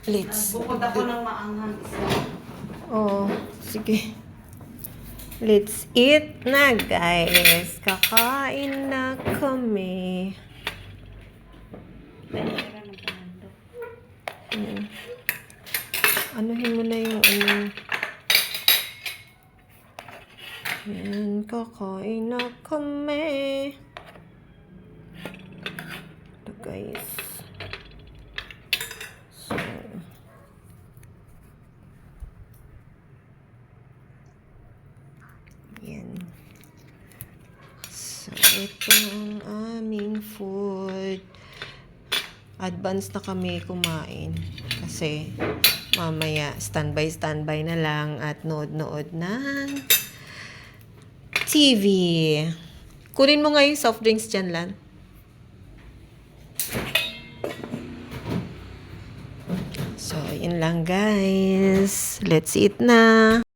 Let's... Bukod ako ng maanghang isa. Oh, sige. Let's eat na, guys. Kakain na kami. Pera ng panando. Anuhin mo na yung ano. Yan, kakain na kami. Ito, guys. So, yan. So, ito ang aming food. Advance na kami kumain. Kasi, mamaya, standby na lang at nood-nood ng TV. Kunin mo nga yung soft drinks dyan, Lan. So, yun lang, guys. Let's eat na.